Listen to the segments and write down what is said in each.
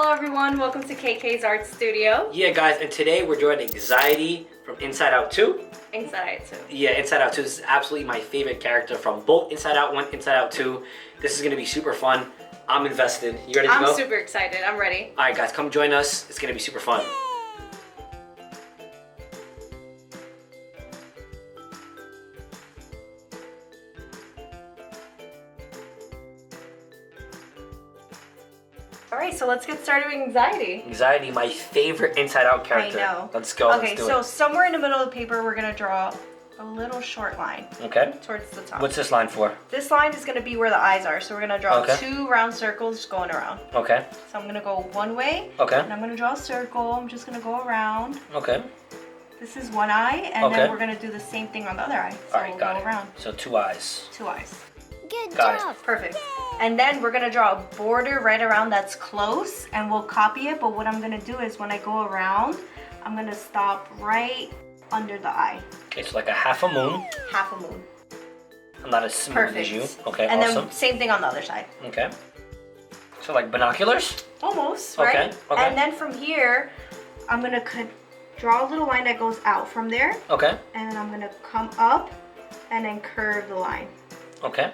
Hello everyone, welcome to KK's Art Studio. Yeah guys, and today we're doing Anxiety from Inside Out 2. Inside Out 2. Yeah, Inside Out 2. This is absolutely my favorite character from both Inside Out 1, Inside Out 2. This is going to be super fun. I'm invested. You ready to go? I'm super excited. I'm ready. Alright guys, come join us. It's going to be super fun. Alright, so let's get started with Anxiety. Anxiety, my favorite Inside Out character. I know. Let's go. Okay, so somewhere in the middle of the paper, we're going to draw a little short line. Okay. Towards the top. What's this line for? This line is going to be where the eyes are. So we're going to draw two round circles going around. Okay. So I'm going to go one way. Okay. And I'm going to draw a circle. I'm just going to go around. Okay. This is one eye. And then we're going to do the same thing on the other eye. So Alright, got it. around. So two eyes. Two eyes. Good Got job. it. Perfect. And then we're going to draw a border right around that's close. And we'll copy it. But what I'm going to do is when I go around, I'm going to stop right under the eye. Okay, so like a half a moon. Half a moon. I'm not as smooth Perfect. as you. Okay, and awesome. then same thing on the other side. Okay. So like binoculars? Almost, Okay, right? okay. And then from here, I'm going to draw a little line that goes out from there. Okay. And then I'm going to come up and then curve the line. Okay.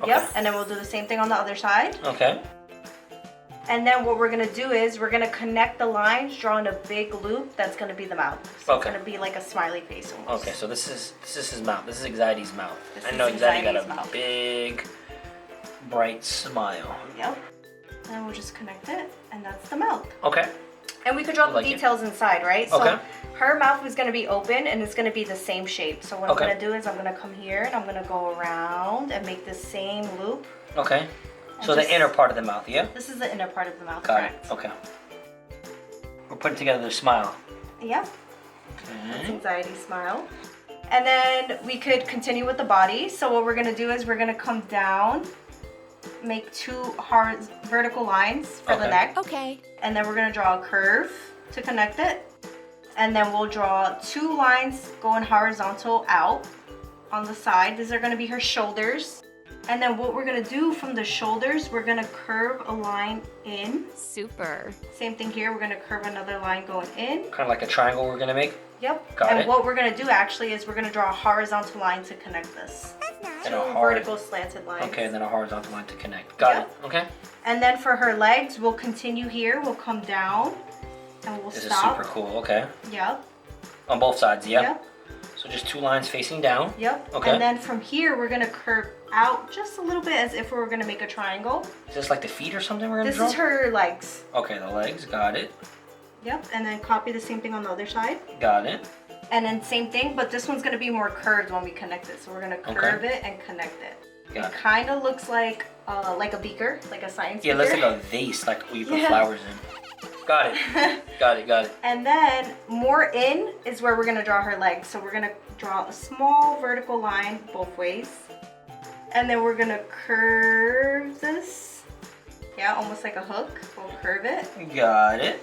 Yep, and then we'll do the same thing on the other side. Okay. And then what we're going to do is we're going to connect the lines, drawing a big loop that's going to be the mouth. So it's going to be like a smiley face almost. Okay, so this is his mouth. This is Anxiety's mouth. This I know is Anxiety got a Anxiety's mouth. big, bright smile. Yep. And we'll just connect it, and that's the mouth. Okay. And we could draw the like details inside, right? Okay. So her mouth is going to be open, and it's going to be the same shape. So what I'm going to do is I'm going to come here, and I'm going to go around and make the same loop. Okay. So the inner part of the mouth, yeah? This is the inner part of the mouth, Got correct? it. Okay. We're putting together the smile. Yep. That's Okay. Anxiety smile. And then we could continue with the body. So what we're going to do is we're going to come down, make two vertical lines for the neck. Okay. And then we're going to draw a curve to connect it. And then we'll draw two lines going horizontal out on the side. These are going to be her shoulders. And then what we're going to do from the shoulders, we're going to curve a line in. Super. Same thing here. We're going to curve another line going in. Kind of like a triangle we're going to make? Yep. Got and it. what we're going to do actually is we're going to draw a horizontal line to connect this. And Two a vertical slanted lines. Okay, and then a horizontal line to connect. Got it. Okay. And then for her legs, we'll continue here. We'll come down and we'll This stop. is super cool. Okay. Yep. On both sides, yeah? Yep. So just two lines facing down. Yep. Okay. And then from here, we're going to curve out just a little bit as if we were going to make a triangle. Is this like the feet or something we're going to This draw? is her legs. Okay, the legs. Got it. Yep. And then copy the same thing on the other side. Got it. And then same thing, but this one's going to be more curved when we connect it. So we're going to curve it and connect it. Got it. Kind of looks like a beaker, like a science Yeah, it beaker. looks like a vase, like where you put flowers in. Got it. Got it, got it. And then more in is where we're going to draw her legs. So we're going to draw a small vertical line both ways. And then we're going to curve this. Yeah, almost like a hook. We'll curve it. Got it.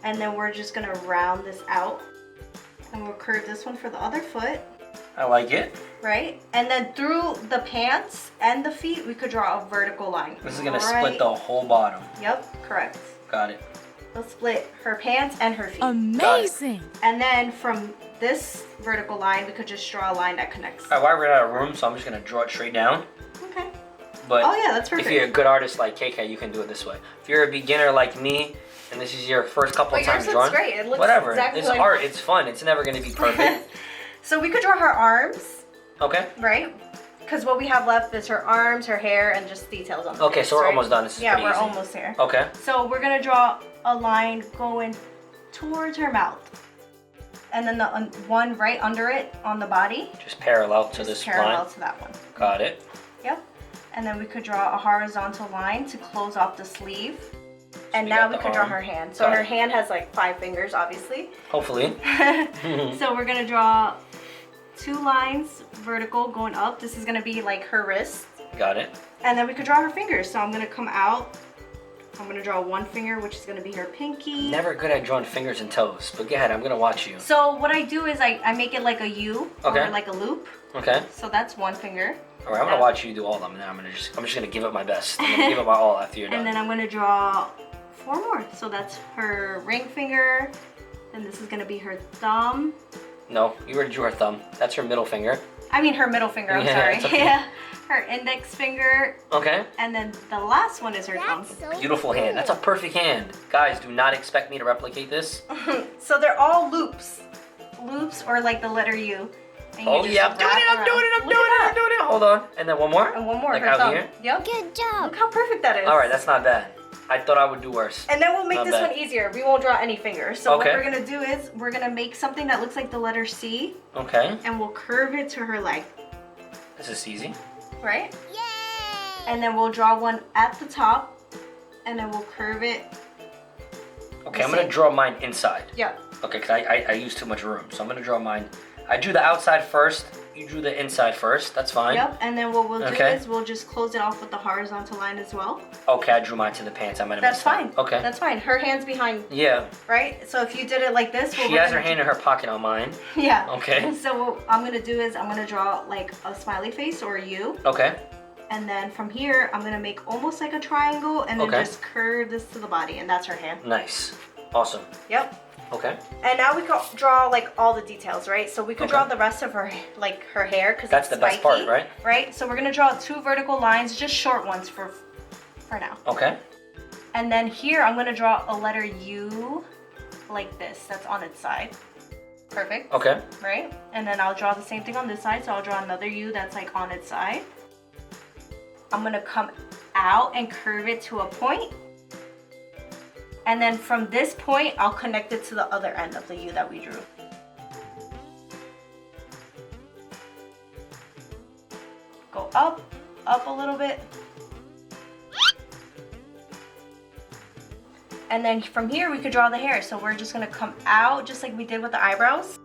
And then we're just going to round this out. And we'll curve this one for the other foot. I like it. Right? And then through the pants and the feet, we could draw a vertical line. This is going to split the whole bottom. Yep, correct. Got it. We'll split her pants and her feet. Amazing. And then from this vertical line, we could just draw a line that connects. All right, well, I ran out of room, so I'm just going to draw it straight down. Okay. But Oh yeah, that's perfect. if you're a good artist like KK, you can do it this way. If you're a beginner like me, and this is your first couple But times yours drawing, looks great. It looks whatever. exactly It's like- art. It's fun. It's never going to be perfect. So we could draw her arms, Okay. right? Because what we have left is her arms, her hair, and just details on the Okay, face, so we're right? almost done. This is Yeah, pretty we're easy. almost there. Okay. So we're gonna draw a line going towards her mouth, and then the one right under it on the body, Just parallel to just this parallel line. to that one. Got it. Yep. And then we could draw a horizontal line to close off the sleeve. And we now got we the could draw arm. her hand. So Got her it. hand has like 5 fingers, obviously. Hopefully. So we're gonna draw 2 lines vertical going up. This is gonna be like her wrist. Got it. And then we could draw her fingers. So I'm gonna come out. I'm gonna draw one finger, which is gonna be her pinky. Never good at drawing fingers and toes, but go ahead. I'm going to watch you. So what I do is I make it like a U Okay. or like a loop. Okay. So that's one finger. All right, I'm gonna watch you do all of them, and then I'm just gonna give it my best. I'm gonna give it my all after you're done. And then I'm gonna draw 4 more. So that's her ring finger. Then this is gonna be her thumb. No, you already drew her thumb. That's her middle finger. I mean her middle finger, I'm Yeah, sorry. it's okay. Yeah. Her index finger. Okay. And then the last one is her thumb. So Beautiful hand. That's a perfect hand. Guys, do not expect me to replicate this. So they're all loops. Loops or like the letter U. And you Oh just yeah, I'm doing wrap it, I'm around. doing it, I'm Look doing at it, that. I'm doing it. Hold on. And then one more? And one more, Like her out thumb. here? Yep. Good job. Look how perfect that is. All right, that's not bad. I thought I would do worse. And then we'll make Not this bad. one easier. We won't draw any fingers. So Okay. what we're gonna do is we're gonna make something that looks like the letter C, Okay. and we'll curve it to her leg, This is easy. right? Yay! And then we'll draw one at the top, and then we'll curve it. Okay, I'm gonna draw mine inside. Yep. Okay, because I use too much room. So I'm gonna draw mine. I drew the outside first. You drew the inside first. That's fine. Yep. And then what we'll do Okay. is we'll just close it off with the horizontal line as well. Okay, I drew mine to the pants. I might have That's messed up. fine. Okay. That's fine. Her hand's behind, Yeah. right? So if you did it like this, what She we're has her gonna hand in her pocket on mine. do- Yeah. Okay. So what I'm gonna do is I'm gonna draw like a smiley face or a U. Okay. And then from here, I'm gonna make almost like a triangle and then Okay. just curve this to the body, and that's her hand. Nice. Awesome. Yep. Okay. And now we can draw like all the details, right? So we could Okay. draw the rest of her, like her hair, because That's the best part, right? Right. So we're gonna draw 2 vertical lines, just short ones for now. Okay. And then here, I'm gonna draw a letter U, like this. That's on its side. Perfect. Okay. Right. And then I'll draw the same thing on this side. So I'll draw another U that's like on its side. I'm gonna come out and curve it to a point. And then from this point, I'll connect it to the other end of the U that we drew. Go up a little bit. And then from here, we could draw the hair. So we're just gonna come out just like we did with the eyebrows.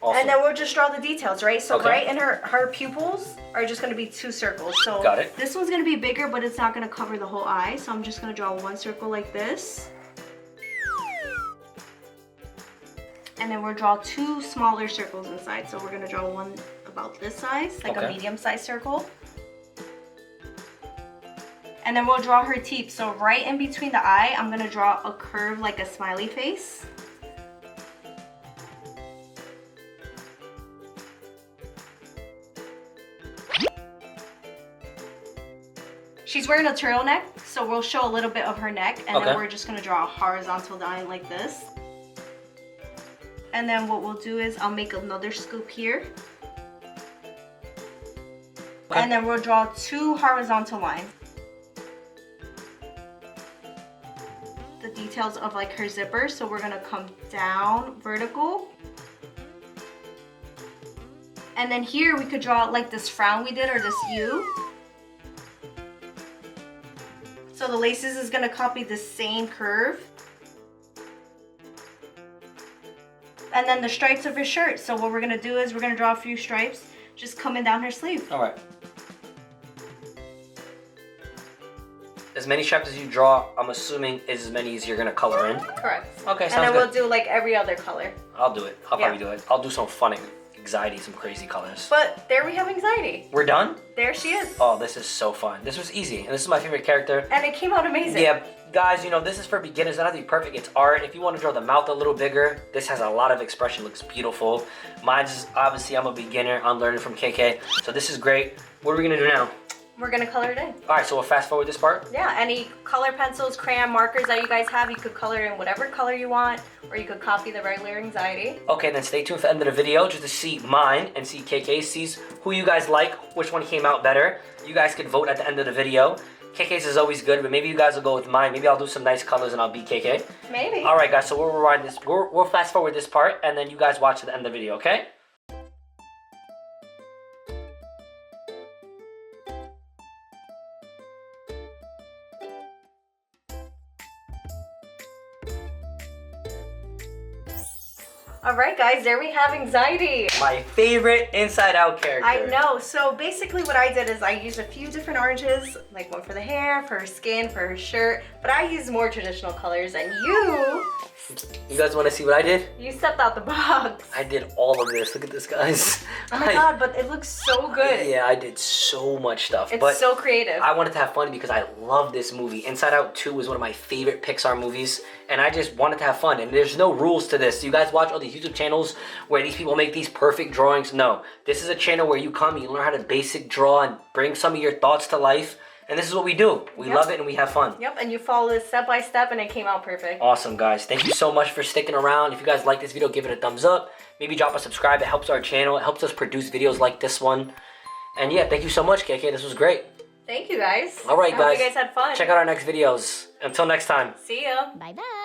Awesome. And then we'll just draw the details, right? So Okay. right in her pupils are just gonna be 2 circles. So Got it. this one's gonna be bigger, but it's not gonna cover the whole eye. So I'm just gonna draw 1 circle like this. And then we'll draw 2 smaller circles inside. So we're gonna draw one about this size, like a Okay. medium-sized circle. And then we'll draw her teeth. So right in between the eye, I'm gonna draw a curve like a smiley face. She's wearing a turtleneck, so we'll show a little bit of her neck, and Okay. then we're just gonna draw a horizontal line like this. And then what we'll do is I'll make another scoop here. Okay. And then we'll draw 2 horizontal lines. The details of like her zipper, so we're gonna come down vertical. And then here we could draw like this frown we did, or this U. So the laces is gonna copy the same curve. And then the stripes of her shirt. So what we're gonna do is we're gonna draw a few stripes just coming down her sleeve. All right. As many stripes as you draw, I'm assuming is as many as you're gonna color in. Correct. Okay, And sounds then good. we'll do like every other color. I'll do it. I'll Yeah. probably do it. I'll do some fun anxiety, some crazy colors. But there we have anxiety. We're done? There she is. Oh, this is so fun. This was easy, and this is my favorite character. And it came out amazing. Yeah, guys, you know, this is for beginners. It doesn't have to be perfect. It's art. If you want to draw the mouth a little bigger, this has a lot of expression. Looks beautiful. Mine's is, obviously, I'm a beginner. I'm learning from KK. So this is great. What are we going to do now? We're gonna color it in. All right, so we'll fast forward this part. Yeah, any color pencils, crayon markers that you guys have, you could color in whatever color you want, or you could copy the regular anxiety. Okay, then stay tuned for the end of the video just to see mine and see KK sees who you guys like, which one came out better. You guys can vote at the end of the video. KK's is always good, but maybe you guys will go with mine. Maybe I'll do some nice colors and I'll beat KK. Maybe. All right, guys, so we'll rewind this. We'll fast forward this part, and then you guys watch to the end of the video, okay? All right, guys, there we have Anxiety. My favorite Inside Out character. I know. So basically what I did is I used a few different oranges, like one for the hair, for her skin, for her shirt, but I used more traditional colors, and You guys want to see what I did? you stepped out the box. I did all of this. Look at this, guys. Oh my god, but it looks so good. Yeah, I did so much stuff. It's but so creative. I wanted to have fun because I love this movie. Inside Out 2 is one of my favorite Pixar movies, and I just wanted to have fun. And there's no rules to this. You guys watch all these YouTube channels where these people make these perfect drawings. No, this is a channel where you come, you learn how to basic draw and bring some of your thoughts to life. And this is what we do. We love it and we have fun. Yep, and you follow it step by step and it came out perfect. Awesome, guys. Thank you so much for sticking around. If you guys like this video, give it a thumbs up. Maybe drop a subscribe. It helps our channel. It helps us produce videos like this one. And yeah, thank you so much, KK. This was great. Thank you, guys. All right, I guys. hope you guys had fun. Check out our next videos. Until next time. See ya. Bye bye.